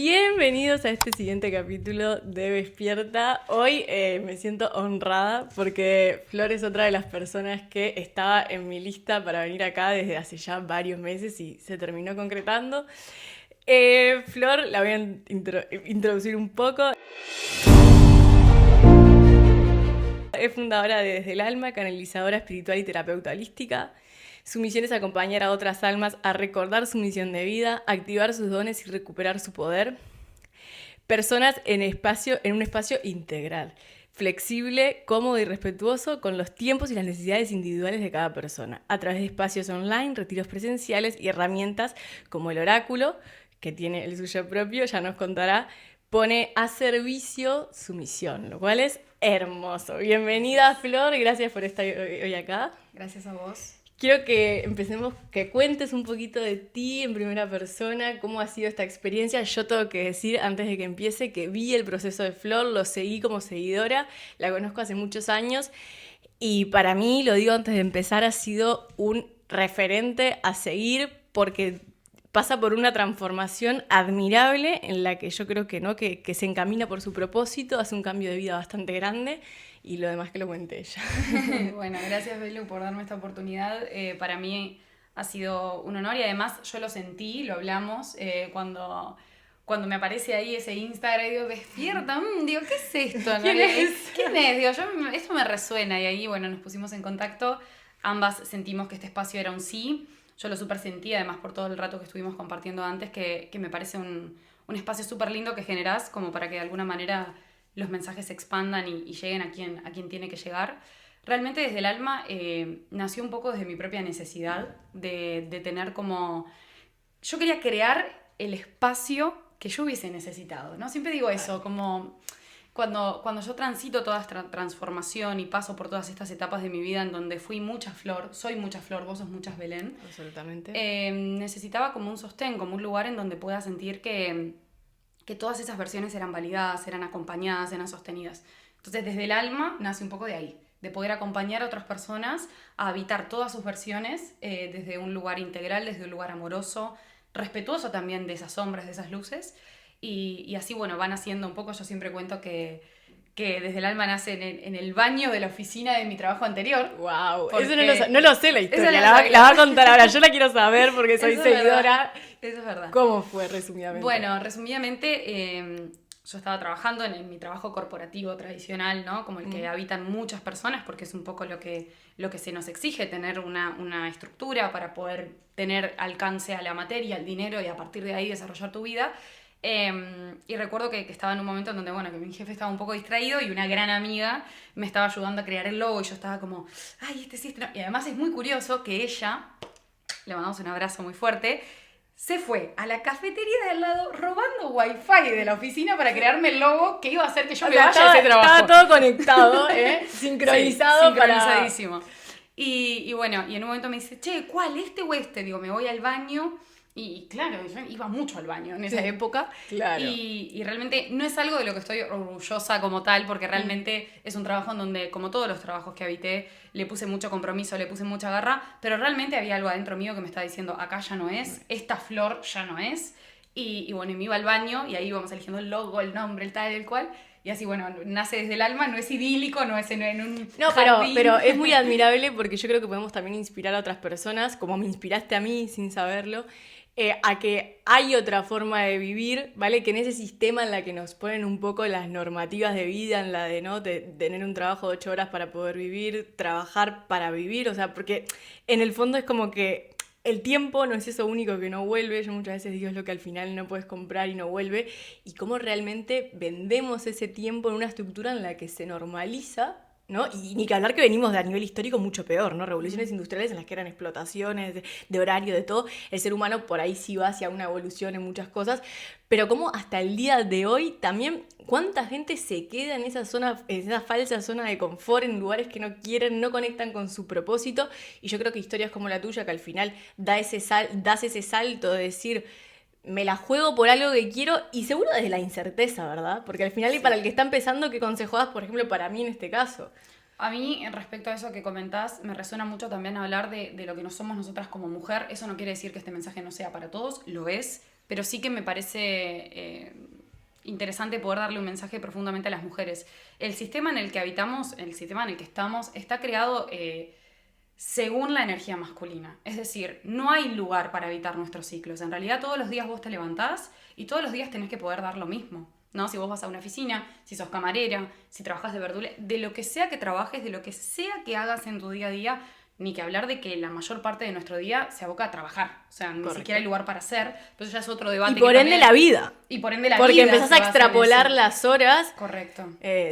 Bienvenidos a este siguiente capítulo de Despierta. Hoy me siento honrada porque Flor es otra de las personas que estaba en mi lista para venir acá desde hace ya varios meses y se terminó concretando. Flor, la voy a introducir un poco. Es fundadora de Desde el Alma, canalizadora espiritual y terapeuta holística. Su misión es acompañar a otras almas a recordar su misión de vida, activar sus dones y recuperar su poder. Personas en un espacio integral, flexible, cómodo y respetuoso con los tiempos y las necesidades individuales de cada persona, a través de espacios online, retiros presenciales y herramientas como el oráculo, que tiene el suyo propio, ya nos contará, pone a servicio su misión, lo cual es hermoso. Bienvenida, Flor, gracias por estar hoy acá. Gracias a vos. Quiero que empecemos, que cuentes un poquito de ti en primera persona, cómo ha sido esta experiencia. Yo tengo que decir, antes de que empiece, que vi el proceso de Flor, lo seguí como seguidora, la conozco hace muchos años y para mí, lo digo antes de empezar, ha sido un referente a seguir porque pasa por una transformación admirable en la que yo creo que no, que se encamina por su propósito, hace un cambio de vida bastante grande y lo demás que lo cuente ella. Bueno, gracias Belu por darme esta oportunidad. Para mí ha sido un honor y además yo lo sentí, lo hablamos cuando me aparece ahí ese Instagram y digo, despierta, digo, ¿qué es esto? ¿No? ¿Quién es? ¿Quién es? Digo, esto me resuena y ahí, bueno, nos pusimos en contacto, ambas sentimos que este espacio era un sí, yo lo súper sentí, además por todo el rato que estuvimos compartiendo antes, que me parece un espacio súper lindo que generás como para que de alguna manera los mensajes se expandan y lleguen a quien tiene que llegar. Realmente desde el alma nació un poco desde mi propia necesidad de tener como... Yo quería crear el espacio que yo hubiese necesitado, ¿no? Siempre digo eso, como cuando yo transito toda esta transformación y paso por todas estas etapas de mi vida en donde fui mucha Flor, soy mucha Flor, vos sos muchas Belén. Absolutamente. Necesitaba como un sostén, como un lugar en donde pueda sentir que todas esas versiones eran validadas, eran acompañadas, eran sostenidas. Entonces, desde el alma nace un poco de ahí, de poder acompañar a otras personas a habitar todas sus versiones desde un lugar integral, desde un lugar amoroso, respetuoso también de esas sombras, de esas luces. Y así, bueno, van haciendo un poco, yo siempre cuento que desde el alma nace en el baño de la oficina de mi trabajo anterior. Wow, Porque... eso no lo sé la historia, no la va a contar ahora, yo la quiero saber porque soy Eso es seguidora. verdad. Eso es verdad. ¿Cómo fue resumidamente? Bueno, resumidamente, yo estaba trabajando en mi trabajo corporativo tradicional, ¿no? Como el que habitan muchas personas, porque es un poco lo que se nos exige, tener una estructura para poder tener alcance a la materia, al dinero y a partir de ahí desarrollar tu vida. Y recuerdo que estaba en un momento en donde, bueno, que mi jefe estaba un poco distraído y una gran amiga me estaba ayudando a crear el logo y yo estaba como, ay, este sí, este no. Y además es muy curioso que ella, le mandamos un abrazo muy fuerte, se fue a la cafetería de al lado robando wifi de la oficina para crearme el logo que iba a hacer que yo me vaya a ese trabajo. Estaba todo conectado, sincronizado. Sí, sincronizadísimo. Y bueno, y en un momento me dice, che, ¿cuál? ¿Este o este? Digo, me voy al baño. Y claro, yo iba mucho al baño en esa época. Claro. Y realmente no es algo de lo que estoy orgullosa como tal, porque realmente es un trabajo en donde, como todos los trabajos que habité, le puse mucho compromiso, le puse mucha garra, pero realmente había algo adentro mío que me estaba diciendo, acá ya no es, esta Flor ya no es. Y bueno, y me iba al baño y ahí íbamos eligiendo el logo, el nombre, el tal, el cual. Y así, bueno, nace desde el alma, no es idílico, no es en un jardín. Pero es muy admirable porque yo creo que podemos también inspirar a otras personas, como me inspiraste a mí sin saberlo, a que hay otra forma de vivir, ¿vale? Que en ese sistema en la que nos ponen un poco las normativas de vida, en la de no de tener un trabajo de 8 horas para poder vivir, trabajar para vivir, o sea, porque en el fondo es como que el tiempo no es eso único que no vuelve, yo muchas veces digo es lo que al final no puedes comprar y no vuelve, y cómo realmente vendemos ese tiempo en una estructura en la que se normaliza, ¿no? Y ni que hablar que venimos de a nivel histórico mucho peor, ¿no? Revoluciones industriales en las que eran explotaciones de horario, de todo. El ser humano por ahí sí va hacia una evolución en muchas cosas, pero como hasta el día de hoy también cuánta gente se queda en esa zona, en esa falsa zona de confort, en lugares que no quieren, no conectan con su propósito, y yo creo que historias como la tuya que al final das ese salto de decir me la juego por algo que quiero y seguro desde la incerteza, ¿verdad? Porque al final, sí. Y para el que está empezando, ¿qué consejo das, por ejemplo, para mí en este caso? A mí, respecto a eso que comentás, me resuena mucho también hablar de lo que no somos nosotras como mujer. Eso no quiere decir que este mensaje no sea para todos, lo es. pero sí que me parece interesante poder darle un mensaje profundamente a las mujeres. El sistema en el que habitamos, el sistema en el que estamos, está creado según la energía masculina. Es decir, no hay lugar para habitar nuestros ciclos. En realidad todos los días vos te levantás y todos los días tenés que poder dar lo mismo, ¿no? Si vos vas a una oficina, si sos camarera, si trabajas de verdulera, de lo que sea que trabajes, de lo que sea que hagas en tu día a día, ni que hablar de que la mayor parte de nuestro día se aboca a trabajar. O sea, ni siquiera hay lugar para hacer. Entonces ya es otro debate. Y por ende también... la vida. Y por ende la Porque vida. Porque empezás a extrapolar las horas. Correcto.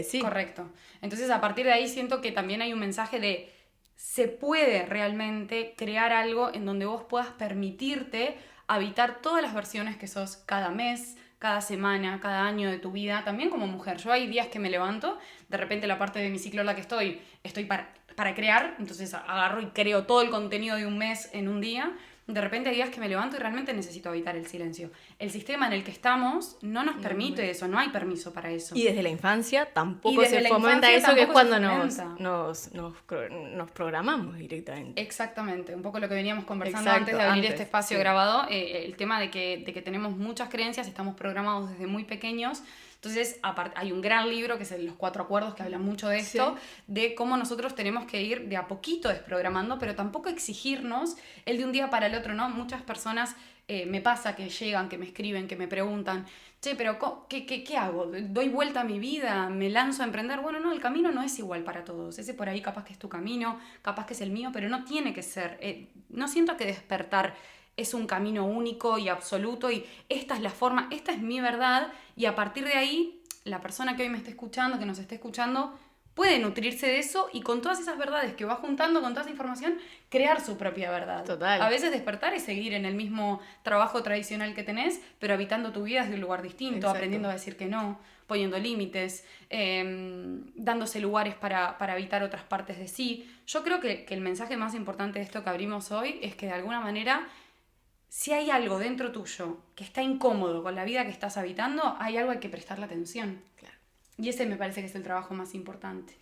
Sí. Correcto. Entonces a partir de ahí siento que también hay un mensaje de se puede realmente crear algo en donde vos puedas permitirte habitar todas las versiones que sos cada mes, cada semana, cada año de tu vida, también como mujer. Yo hay días que me levanto, de repente la parte de mi ciclo en la que estoy para crear, entonces agarro y creo todo el contenido de un mes en un día. De repente hay días que me levanto y realmente necesito habitar el silencio. El sistema en el que estamos no nos permite eso, no hay permiso para eso. Y desde la infancia tampoco se fomenta eso, que es cuando nos programamos directamente. Exactamente, un poco lo que veníamos conversando antes de abrir este espacio grabado, el tema de que tenemos muchas creencias, estamos programados desde muy pequeños. Entonces, hay un gran libro que es Los 4 Acuerdos, que habla mucho de esto, de cómo nosotros tenemos que ir de a poquito desprogramando, pero tampoco exigirnos el de un día para el otro, ¿no? Muchas personas me pasa que llegan, que me escriben, que me preguntan, che, pero ¿qué hago? ¿Doy vuelta a mi vida? ¿Me lanzo a emprender? Bueno, no, el camino no es igual para todos. Ese por ahí capaz que es tu camino, capaz que es el mío, pero no tiene que ser. No siento que despertar es un camino único y absoluto y esta es la forma, esta es mi verdad y a partir de ahí la persona que hoy me está escuchando, que nos esté escuchando, puede nutrirse de eso y con todas esas verdades que va juntando, con toda esa información, crear su propia verdad. Total. A veces despertar y seguir en el mismo trabajo tradicional que tenés, pero habitando tu vida desde un lugar distinto, Exacto. aprendiendo a decir que no, poniendo límites, dándose lugares para habitar otras partes de sí. Yo creo que el mensaje más importante de esto que abrimos hoy es que de alguna manera, si hay algo dentro tuyo que está incómodo con la vida que estás habitando, hay algo hay que prestarle atención. Claro. Y ese me parece que es el trabajo más importante.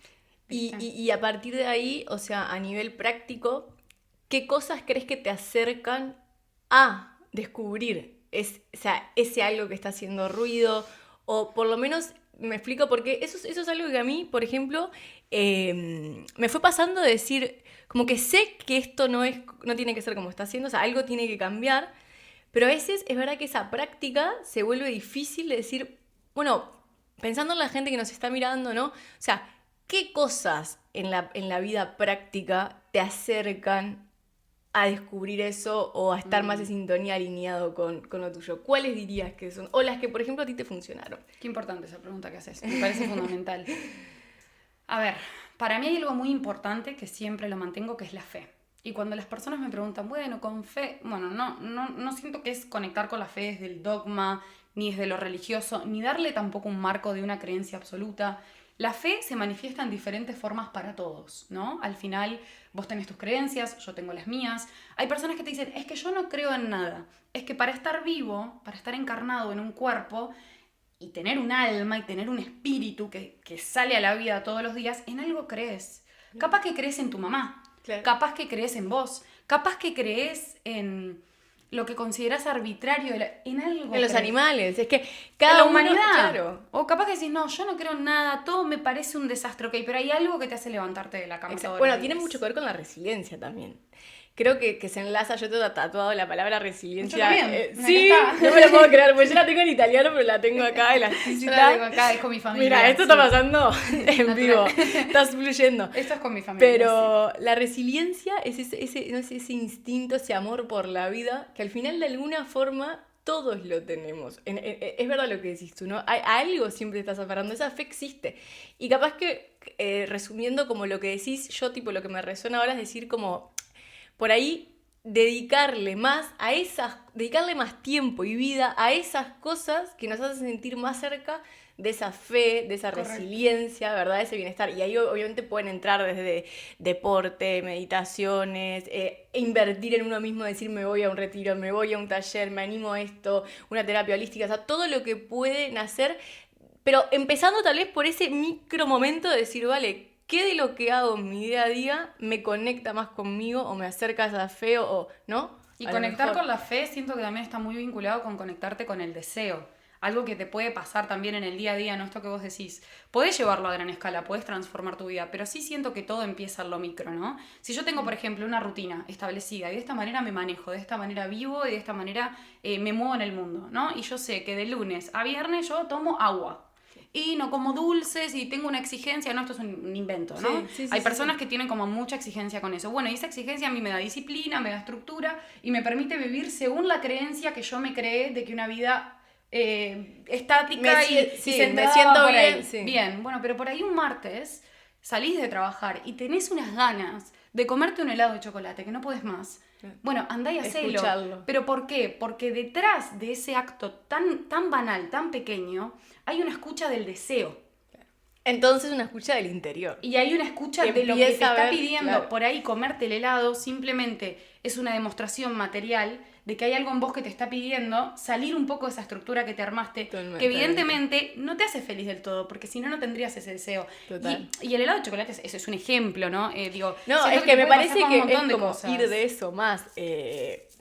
Y a partir de ahí, o sea, a nivel práctico, ¿qué cosas crees que te acercan a descubrir ese algo que está haciendo ruido? O por lo menos, me explico, porque eso es algo que a mí, por ejemplo, me fue pasando de decir, como que sé que esto no tiene que ser como está haciendo, o sea, algo tiene que cambiar, pero a veces es verdad que esa práctica se vuelve difícil de decir, bueno, pensando en la gente que nos está mirando, ¿no? O sea, ¿qué cosas en la vida práctica te acercan a descubrir eso o a estar más en sintonía, alineado con lo tuyo? ¿Cuáles dirías que son? O las que, por ejemplo, a ti te funcionaron. Qué importante esa pregunta que haces, me parece fundamental. A ver, para mí hay algo muy importante que siempre lo mantengo, que es la fe. Y cuando las personas me preguntan, bueno, con fe, bueno, no siento que es conectar con la fe desde el dogma, ni desde lo religioso, ni darle tampoco un marco de una creencia absoluta. La fe se manifiesta en diferentes formas para todos, ¿no? Al final vos tenés tus creencias, yo tengo las mías. Hay personas que te dicen, es que yo no creo en nada. Es que para estar vivo, para estar encarnado en un cuerpo y tener un alma y tener un espíritu que sale a la vida todos los días, en algo crees. Capaz que crees en tu mamá, claro. Capaz que crees en vos, capaz que crees en lo que consideras arbitrario, en algo. En los animales, es que cada en la humanidad. Claro. O capaz que decís, no, yo no creo en nada, todo me parece un desastre, ok, pero hay algo que te hace levantarte de la cama. Bueno, tiene mucho que ver con la resiliencia también. Creo que se enlaza, yo tengo tatuado la palabra resiliencia. Yo también. Sí, no me lo puedo creer, porque yo la tengo en italiano, pero la tengo acá, elasticita. Yo la tengo acá, es con mi familia. Mira, esto está pasando en vivo, estás fluyendo. Esto es con mi familia. Pero sí. La resiliencia es ese instinto, ese amor por la vida, que al final de alguna forma todos lo tenemos. Es verdad lo que decís tú, ¿no? Algo siempre estás aferrando, esa fe existe. Y capaz que, resumiendo como lo que decís, yo tipo lo que me resuena ahora es decir como, por ahí, dedicarle más tiempo y vida a esas cosas que nos hacen sentir más cerca de esa fe, de esa resiliencia, ¿verdad? De ese bienestar. Y ahí obviamente pueden entrar desde deporte, meditaciones, invertir en uno mismo, decir me voy a un retiro, me voy a un taller, me animo a esto, una terapia holística, o sea, todo lo que pueden hacer, pero empezando tal vez por ese micro momento de decir, vale, ¿qué de lo que hago en mi día a día me conecta más conmigo o me acerca a esa fe o no? Y a lo conectar mejor. con la fe siento que también está muy vinculado con conectarte con el deseo. Algo que te puede pasar también en el día a día, ¿no? Esto que vos decís. Podés llevarlo a gran escala, podés transformar tu vida, pero sí siento que todo empieza en lo micro, ¿no? Si yo tengo, por ejemplo, una rutina establecida y de esta manera me manejo, de esta manera vivo y de esta manera me muevo en el mundo, ¿no? Y yo sé que de lunes a viernes yo tomo agua. Y no como dulces y tengo una exigencia, no, esto es un invento, ¿no? Hay personas que tienen como mucha exigencia con eso. Bueno, y esa exigencia a mí me da disciplina, me da estructura y me permite vivir según la creencia que yo me creé de que una vida estática y centrada me siento por bien, ahí. sí. Bien, bueno, pero por ahí un martes salís de trabajar y tenés unas ganas de comerte un helado de chocolate que no podés más. Bueno, andá y hacelo. Escucharlo. ¿Pero por qué? Porque detrás de ese acto tan banal, tan pequeño, hay una escucha del deseo. Entonces una escucha del interior. Y hay una escucha Que de lo que te empieza a está ver, pidiendo. claro. Por ahí comerte el helado simplemente es una demostración material de que hay algo en vos que te está pidiendo salir un poco de esa estructura que te armaste, Totalmente. que evidentemente no te hace feliz del todo, porque si no, no tendrías ese deseo. Total. Y el helado de chocolate es un ejemplo, ¿no? Digo, No, siento es que me puede parece pasar con que un montón es de como cosas. ir de eso más,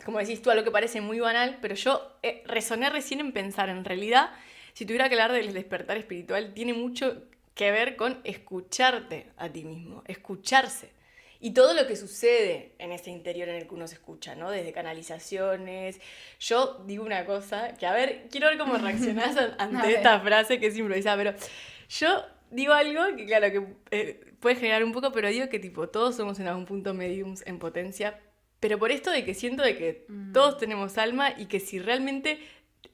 como decís tú, a lo que parece muy banal, pero yo resoné recién en pensar, en realidad, si tuviera que hablar del despertar espiritual, tiene mucho que ver con escucharte a ti mismo, escucharse. Y todo lo que sucede en ese interior en el que uno se escucha, ¿no? Desde canalizaciones. Yo digo una cosa, que a ver, quiero ver cómo reaccionás ante esta frase que es improvisada, pero yo digo algo que claro, que puede generar un poco, pero digo que tipo, todos somos en algún punto mediums en potencia, pero por esto de que siento de que todos tenemos alma y que si realmente,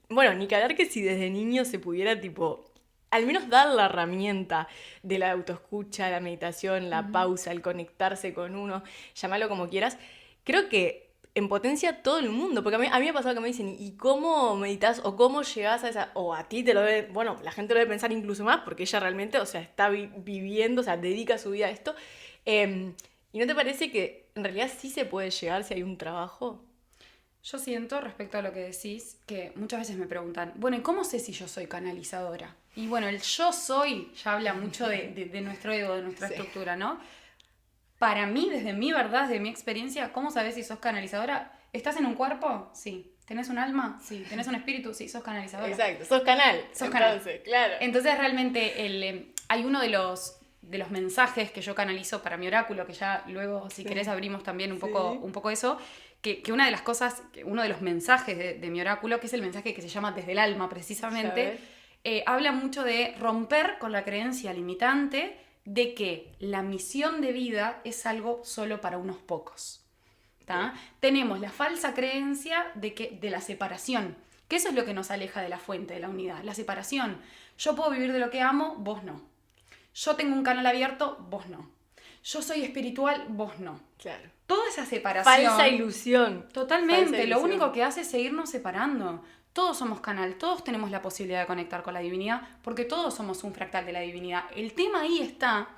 bueno, ni que hablar que si desde niño se pudiera tipo al menos dar la herramienta de la autoescucha, la meditación, la pausa, el conectarse con uno, llámalo como quieras, creo que en potencia todo el mundo, porque a mí me ha pasado que me dicen, ¿y cómo meditas o cómo llegás a esa, o a ti te lo debe, bueno, la gente lo debe pensar incluso más, porque ella realmente, o sea, está viviendo, o sea, dedica su vida a esto, ¿y no te parece que en realidad sí se puede llegar si hay un trabajo? Yo siento, respecto a lo que decís, que muchas veces me preguntan, bueno, ¿y cómo sé si yo soy canalizadora? Y bueno, el yo soy ya habla mucho de nuestro ego, de nuestra estructura, ¿no? Para mí, desde mi verdad, desde mi experiencia, ¿cómo sabes si sos canalizadora? ¿Estás en un cuerpo? Sí. ¿Tenés un alma? Sí. ¿Tenés un espíritu? Sí, sos canalizadora. Exacto, sos canal. Sos entonces, canal. Claro. Entonces, realmente, hay uno de los mensajes que yo canalizo para mi oráculo, que ya luego, si querés, abrimos también un poco eso, que una de las cosas, uno de los mensajes de mi oráculo, que es el mensaje que se llama Desde el Alma, precisamente, habla mucho de romper con la creencia limitante de que la misión de vida es algo solo para unos pocos. Tenemos la falsa creencia de la separación, que eso es lo que nos aleja de la fuente de la unidad, la separación. Yo puedo vivir de lo que amo, vos no. Yo tengo un canal abierto, vos no. Yo soy espiritual, vos no. Claro. Toda esa separación. Falsa ilusión. Totalmente. Falsa Lo ilusión. único que hace es seguirnos separando. Todos somos canal, todos tenemos la posibilidad de conectar con la divinidad, porque todos somos un fractal de la divinidad. El tema ahí está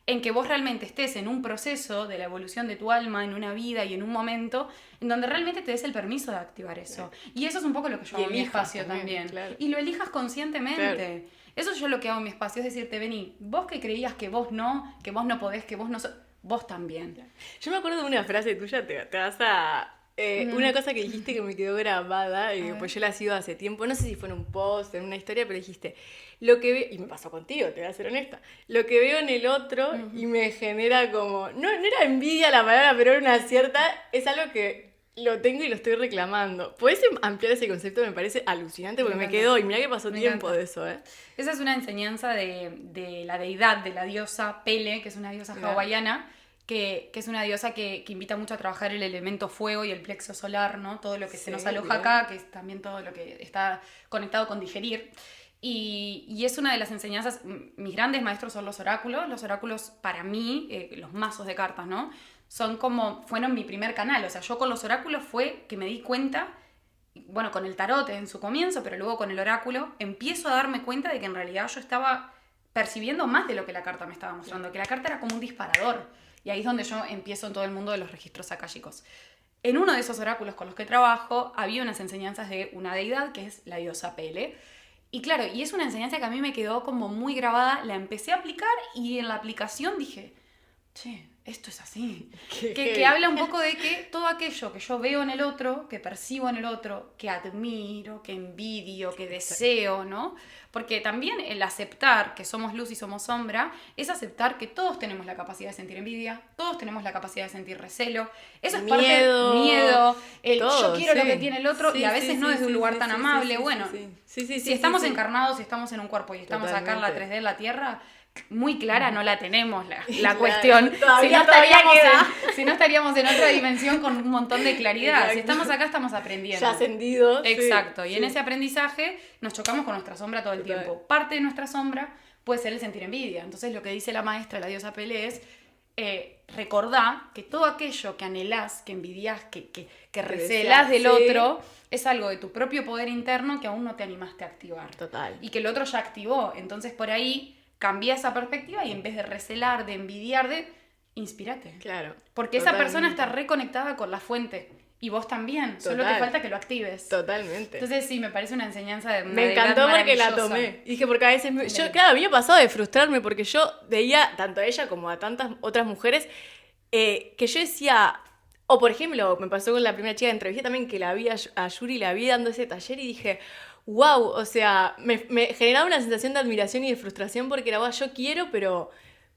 en que vos realmente estés en un proceso de la evolución de tu alma, en una vida y en un momento en donde realmente te des el permiso de activar eso. Claro. Y eso es un poco lo que yo hago en mi espacio también. Claro. Y lo elijas conscientemente. Claro. Eso es yo lo que hago en mi espacio, es decirte, vení, vos que creías que vos no podés, que vos no sos, vos también. Yo me acuerdo de una frase tuya, te vas a... Una cosa que dijiste que me quedó grabada, pues yo la sigo hace tiempo, no sé si fue en un post, en una historia, pero dijiste, lo que veo, y me pasó contigo, te voy a ser honesta, lo que veo en el otro y me genera como, no era envidia la palabra, pero era una cierta, es algo que lo tengo y lo estoy reclamando. ¿Podés ampliar ese concepto? Me parece alucinante porque me quedó, y mirá que pasó tiempo de eso, Esa es una enseñanza de la deidad, de la diosa Pele, que es una diosa hawaiana, que es una diosa que invita mucho a trabajar el elemento fuego y el plexo solar, ¿no? Todo lo que se nos aloja acá, que es también todo lo que está conectado con digerir. Y es una de las enseñanzas, mis grandes maestros son los oráculos para mí, los mazos de cartas, ¿no? Fueron mi primer canal, o sea, yo con los oráculos fue que me di cuenta, bueno, con el tarot en su comienzo, pero luego con el oráculo, empiezo a darme cuenta de que en realidad yo estaba percibiendo más de lo que la carta me estaba mostrando, que la carta era como un disparador. Y ahí es donde yo empiezo en todo el mundo de los registros akáshicos. En uno de esos oráculos con los que trabajo había unas enseñanzas de una deidad que es la diosa Pele. Y claro, y es una enseñanza que a mí me quedó como muy grabada, la empecé a aplicar y en la aplicación dije, che, esto es así. Qué Que heavy. habla un poco de que todo aquello que yo veo en el otro, que percibo en el otro, que admiro, que envidio, que deseo, ¿no? Porque también el aceptar que somos luz y somos sombra es aceptar que todos tenemos la capacidad de sentir envidia, todos tenemos la capacidad de sentir recelo. Eso es parte Miedo, del miedo, el yo todo, quiero lo sí. que tiene el otro, y Sí, a veces sí, no sí, desde un sí, lugar sí, tan sí, amable. sí, Bueno, sí, sí, sí, si sí, estamos sí, sí. encarnados, si estamos en un cuerpo y estamos acá en la Totalmente. 3D de la Tierra, muy clara no la tenemos la Claro, cuestión. todavía Si no estaríamos en otra dimensión con un montón de claridad. Exacto. Si estamos acá, estamos aprendiendo. Ya ascendidos. Exacto. Sí, Y sí. en ese aprendizaje nos chocamos con nuestra sombra todo el Total. tiempo. Parte de nuestra sombra puede ser el sentir envidia. Entonces lo que dice la maestra, la diosa Pelé, es recordá que todo aquello que anhelás, que envidias, que recelás deseás, del sí. otro, es algo de tu propio poder interno que aún no te animaste a activar. Total. Y que el otro ya activó. Entonces por ahí cambia esa perspectiva y en vez de recelar, de envidiar, inspírate. Claro. Porque esa persona Totalmente. está reconectada con la fuente. Y vos también. Solo te Total. falta que lo actives. Totalmente. Entonces sí, me parece una enseñanza de una Me deidad encantó porque la maravillosa. tomé. Y dije, porque a veces, yo, Dale. claro, había pasado de frustrarme porque yo veía tanto a ella como a tantas otras mujeres que yo decía, o por ejemplo, me pasó con la primera chica que entrevisté también, que la vi a Yuri, la vi dando ese taller y dije, wow, o sea, me generaba una sensación de admiración y de frustración porque era, "Guau, yo quiero, pero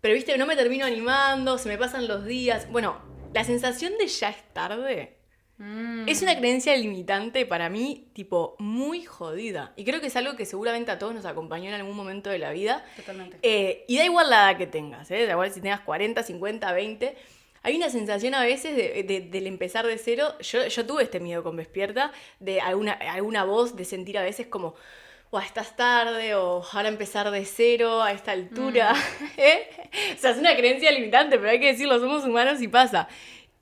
viste, no me termino animando, se me pasan los días. Bueno, la sensación de ya es tarde. Es una creencia limitante para mí, tipo, muy jodida. Y creo que es algo que seguramente a todos nos acompañó en algún momento de la vida. Totalmente. Y da igual la edad que tengas, da igual si tengas 40, 50, 20. Hay una sensación a veces del empezar de cero. Yo tuve este miedo con Despierta, de alguna voz, de sentir a veces como, estás tarde, o ahora empezar de cero a esta altura. O sea, es una creencia limitante, pero hay que decirlo, somos humanos y pasa.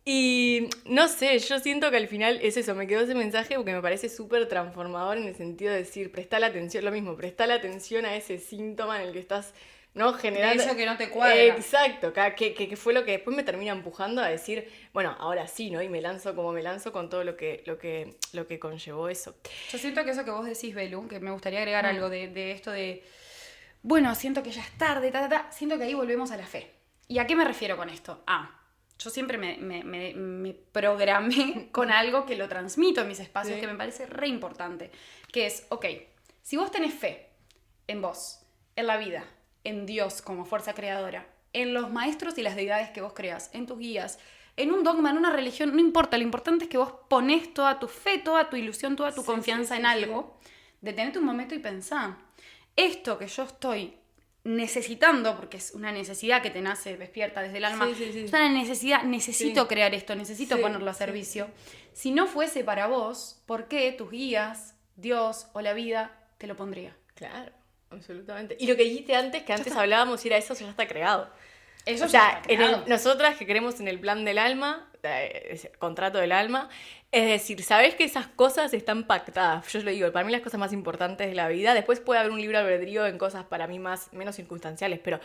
Y no sé, yo siento que al final es eso, me quedó ese mensaje porque me parece súper transformador en el sentido de decir, prestale atención, lo mismo, prestale atención a ese síntoma en el que estás, ¿no? Generando... De eso que no te cuadra. Exacto, que fue lo que después me termina empujando a decir, bueno, ahora sí, ¿no? Y me lanzo como me lanzo con todo lo que conllevó eso. Yo siento que eso que vos decís, Belu, que me gustaría agregar algo de esto de, bueno, siento que ya es tarde, siento que ahí volvemos a la fe. ¿Y a qué me refiero con esto? Yo siempre me programé con algo que lo transmito en mis espacios, Sí. que me parece re importante, que es, ok, si vos tenés fe en vos, en la vida, en Dios como fuerza creadora, en los maestros y las deidades que vos creas, en tus guías, en un dogma, en una religión, no importa, lo importante es que vos ponés toda tu fe, toda tu ilusión, toda tu Sí, confianza sí, en sí, algo, detenete un momento y pensá, esto que yo estoy necesitando, porque es una necesidad que te nace despierta desde el alma, Sí. es una necesidad, necesito Sí. crear esto, necesito Sí, ponerlo a sí, servicio. Si no fuese para vos, ¿por qué tus guías, Dios o la vida te lo pondría? Claro, absolutamente. Y lo que dijiste antes, que antes hablábamos, era eso ya está creado. Eso O ya sea, está creado. nosotras que creemos en el plan del alma, ese contrato del alma, es decir, sabés que esas cosas están pactadas. Yo lo digo, para mí las cosas más importantes de la vida, después puede haber un libre albedrío en cosas para mí menos circunstanciales, pero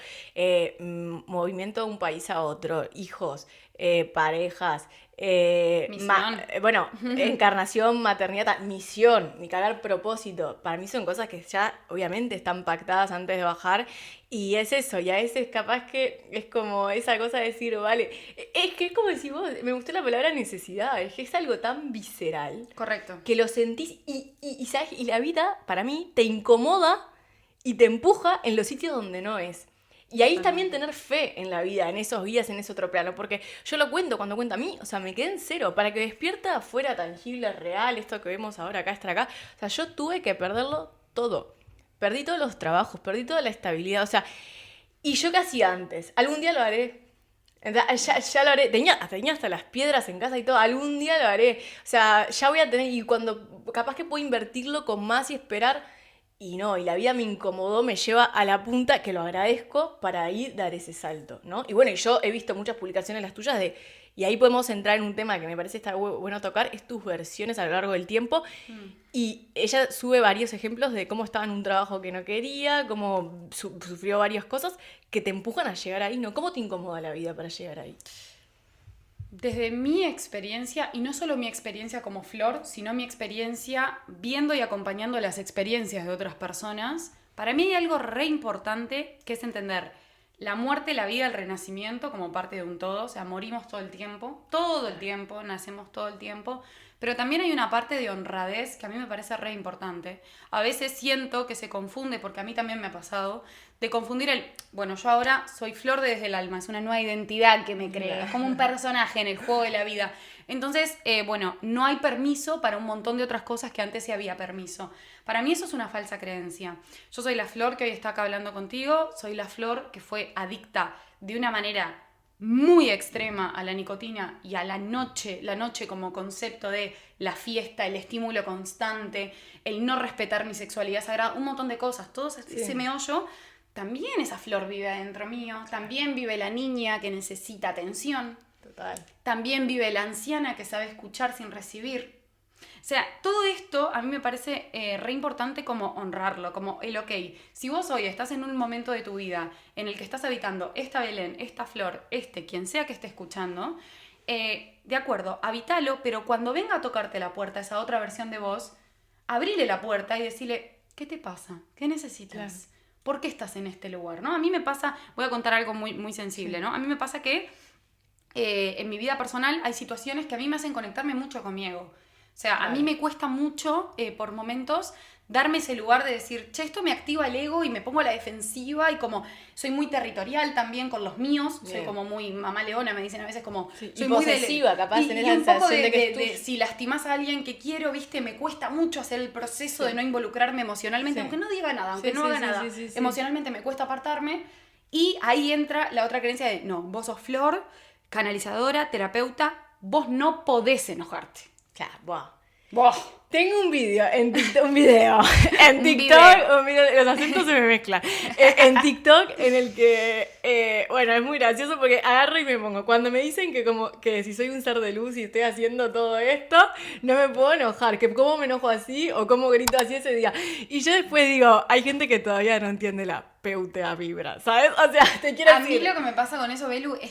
movimiento de un país a otro, hijos, parejas, Misión. bueno, encarnación, maternidad, misión, mi canal propósito, para mí son cosas que ya obviamente están pactadas antes de bajar y es eso, y a veces capaz que es como esa cosa de decir, vale, es que es como decir vos, me gustó la palabra necesidad, es que es algo tan visceral Correcto. que lo sentís ¿sabes? Y la vida para mí te incomoda y te empuja en los sitios donde no es. Y ahí también tener fe en la vida, en esos días, en ese otro plano. Porque yo lo cuento cuando cuento a mí, o sea, me quedé en cero. Para que Despierta fuera tangible, real, esto que vemos ahora acá, estar acá. O sea, yo tuve que perderlo todo. Perdí todos los trabajos, perdí toda la estabilidad. O sea, y yo qué hacía antes. Algún día lo haré. Ya lo haré. Tenía hasta las piedras en casa y todo. Algún día lo haré. O sea, ya voy a tener. Y cuando capaz que puedo invertirlo con más y esperar. Y no, y la vida me incomodó, me lleva a la punta, que lo agradezco, para ahí dar ese salto, ¿no? Y bueno, y yo he visto muchas publicaciones las tuyas y ahí podemos entrar en un tema que me parece está bueno tocar, es tus versiones a lo largo del tiempo. Y ella sube varios ejemplos de cómo estaba en un trabajo que no quería, cómo sufrió varias cosas que te empujan a llegar ahí, ¿no? ¿Cómo te incomoda la vida para llegar ahí? Desde mi experiencia, y no solo mi experiencia como Flor, sino mi experiencia viendo y acompañando las experiencias de otras personas, para mí hay algo re importante que es entender la muerte, la vida, el renacimiento como parte de un todo, o sea, morimos todo el tiempo, nacemos todo el tiempo, pero también hay una parte de honradez que a mí me parece re importante. A veces siento que se confunde, porque a mí también me ha pasado, de confundir bueno, yo ahora soy Flor desde el alma, es una nueva identidad que me creo, es como un personaje en el juego de la vida. Entonces, bueno, no hay permiso para un montón de otras cosas que antes sí había permiso. Para mí eso es una falsa creencia. Yo soy la Flor que hoy está acá hablando contigo, soy la Flor que fue adicta de una manera muy extrema a la nicotina y a la noche como concepto de la fiesta, el estímulo constante, el no respetar mi sexualidad sagrada, un montón de cosas, todo ese meollo. También esa Flor vive adentro mío, también vive la niña que necesita atención. Total. También vive la anciana que sabe escuchar sin recibir. O sea, todo esto a mí me parece re importante como honrarlo, como el ok. Si vos hoy estás en un momento de tu vida en el que estás habitando esta Belén, esta Flor, quien sea que esté escuchando, de acuerdo, habítalo, pero cuando venga a tocarte la puerta esa otra versión de vos, abrile la puerta y decirle, ¿qué te pasa? ¿Qué necesitas? Claro. ¿Por qué estás en este lugar? ¿No? A mí me pasa, voy a contar algo muy, muy sensible, ¿no? A mí me pasa que en mi vida personal hay situaciones que a mí me hacen conectarme mucho con mi ego. O sea, claro. A mí me cuesta mucho, por momentos, darme ese lugar de decir, che, esto me activa el ego y me pongo a la defensiva y como soy muy territorial también con los míos, bien. Soy como muy mamá leona, me dicen a veces como... Sí, soy y muy posesiva, capaz, y, tenés y la un poco sensación de que de si lastimás a alguien que quiero, viste, me cuesta mucho hacer el proceso de no involucrarme emocionalmente, aunque no diga nada, aunque no haga nada. Emocionalmente me cuesta apartarme y ahí entra la otra creencia de, no, vos sos Flor, canalizadora, terapeuta, vos no podés enojarte. Claro, buah. Buah. Tengo un video en TikTok, los acentos se me mezclan. En TikTok en el que, bueno, es muy gracioso porque agarro y me pongo, cuando me dicen que si soy un ser de luz y estoy haciendo todo esto, no me puedo enojar, que cómo me enojo así o cómo grito así ese día. Y yo después digo, hay gente que todavía no entiende la peutea vibra, ¿sabes? O sea, te quiero decir. A mí lo que me pasa con eso, Belu, es